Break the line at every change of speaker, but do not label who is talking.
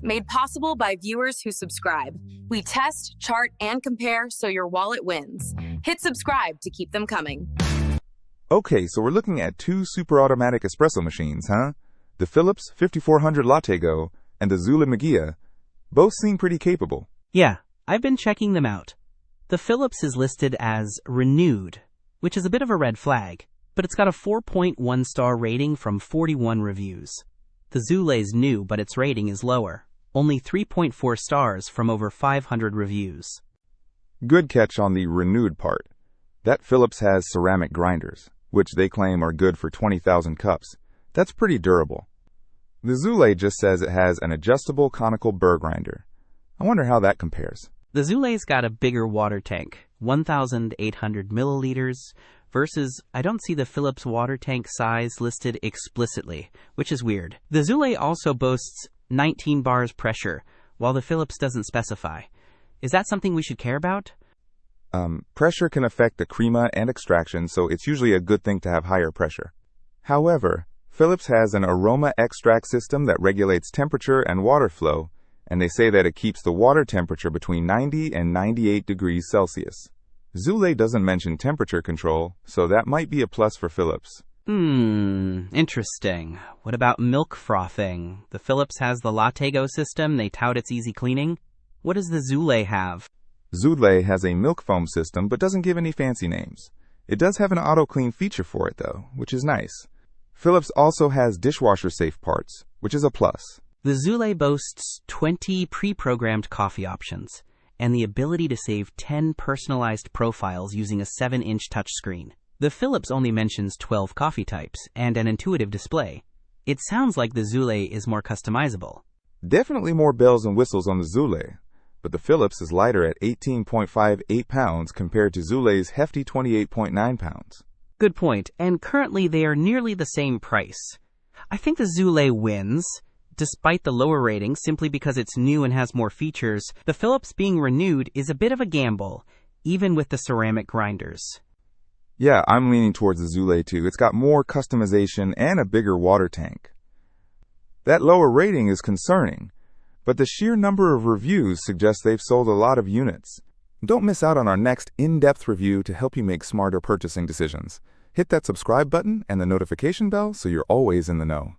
Made possible by viewers who subscribe. We test, chart, and compare so your wallet wins. Hit subscribe to keep them coming.
Okay, so we're looking at two super-automatic espresso machines, huh? The Philips 5400 LatteGo and the Zulay Magia. Both seem pretty capable.
Yeah, I've been checking them out. The Philips is listed as renewed, which is a bit of a red flag, but it's got a 4.1 star rating from 41 reviews. The Zulay's new, but its rating is lower, only 3.4 stars from over 500 reviews.
Good catch on the renewed part. That Philips has ceramic grinders, which they claim are good for 20,000 cups. That's pretty durable. The Zulay just says it has an adjustable conical burr grinder. I wonder how that compares.
The Zulay's got a bigger water tank, 1,800 milliliters, versus I don't see the Philips water tank size listed explicitly, which is weird. The Zulay also boasts 19 bars pressure, while the Philips doesn't specify. Is that something we should care about?
Pressure can affect the crema and extraction, so it's usually a good thing to have higher pressure. However, Philips has an aroma extract system that regulates temperature and water flow, and they say that it keeps the water temperature between 90 and 98 degrees Celsius. Zulay doesn't mention temperature control, so that might be a plus for Philips.
Interesting. What about milk frothing? The Philips has the LatteGo system, they tout its easy cleaning. What does the Zulay have?
Zulay has a milk foam system but doesn't give any fancy names. It does have an auto-clean feature for it though, which is nice. Philips also has dishwasher-safe parts, which is a plus.
The Zulay boasts 20 pre-programmed coffee options and the ability to save 10 personalized profiles using a 7-inch touchscreen. The Philips only mentions 12 coffee types and an intuitive display. It sounds like the Zulay is more customizable.
Definitely more bells and whistles on the Zulay, but the Philips is lighter at 18.58 pounds compared to Zulay's hefty 28.9 pounds.
Good point, and currently they are nearly the same price. I think the Zulay wins, despite the lower rating, simply because it's new and has more features. The Philips being renewed is a bit of a gamble, even with the ceramic grinders.
Yeah, I'm leaning towards the Zulay too. It's got more customization and a bigger water tank. That lower rating is concerning, but the sheer number of reviews suggests they've sold a lot of units. Don't miss out on our next in-depth review to help you make smarter purchasing decisions. Hit that subscribe button and the notification bell so you're always in the know.